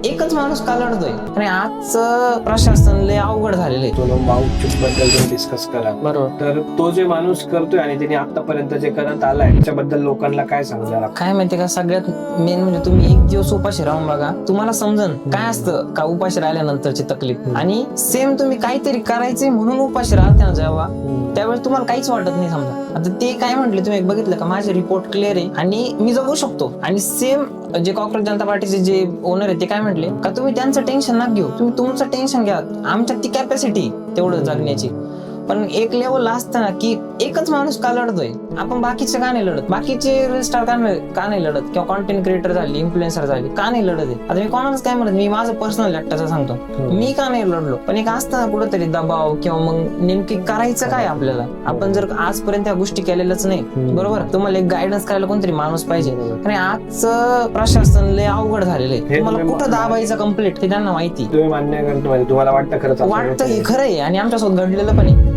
एकच माणूस का लढतोय आणि आजचं प्रशासन लय अवघड झालेलं आहे. तो माउथ बद्दल डिस्कस करा. बरोबर. तर तो जे माणूस करतोय आणि त्याने आतापर्यंत जे करत आलाय त्याच्याबद्दल लोकांना काय सांगणार? काय माहितीये का, सगळ्यात मेन म्हणजे तुम्ही एक दिवस उपाशी राहून बघा, तुम्हाला समजन काय असतं का उपाशी राहिल्यानंतरची तकलीफ. आणि सेम तुम्ही काहीतरी करायचंय म्हणून उपाशी राहते ना जेव्हा, त्यावेळेस तुम्हाला काहीच वाटत नाही. समजा आता ते काय म्हटले, तुम्ही एक बघितलं का, माझे रिपोर्ट क्लिअर आहे आणि मी जगू शकतो. आणि सेम जे कॉक्रोच जनता पार्टीचे जे ओनर आहे ते काय म्हटले का, तुम्ही त्यांचं टेन्शन नका घेऊ, तुम्ही तुमचं टेन्शन घ्या, आमच्यात ती कॅपॅसिटी तेवढं जगण्याची. पण एक लेवल असतं ना की एकच माणूस का लढतोय, आपण बाकीचे का नाही लढत, बाकीचे रील स्टार का नाही लढत, किंवा कॉन्टेंट क्रिएटर झाले, इन्फ्लुएन्सर झाले, का नाही लढत आहे. आता मी कोणालाच काय म्हणत, मी माझं पर्सनल एकट्याचं सांगतो, मी का नाही लढलो. पण एक असतं ना कुठंतरी दबाव, किंवा मग नेमकी करायचं काय आपल्याला. आपण जर आजपर्यंत त्या गोष्टी केलेल्याच नाही, बरोबर, तुम्हाला एक गायडन्स करायला कोणतरी माणूस पाहिजे. आणि आजचं प्रशासन लय अवघड झालेलं आहे, तुम्हाला कुठं दाबायचं कम्प्लीट ते त्यांना माहिती. तुम्ही मान्य करतो म्हणजे तुम्हाला वाटतं खरंच वाटतं हे खरं आहे आणि आमच्यासोबत घडलेलं पण आहे.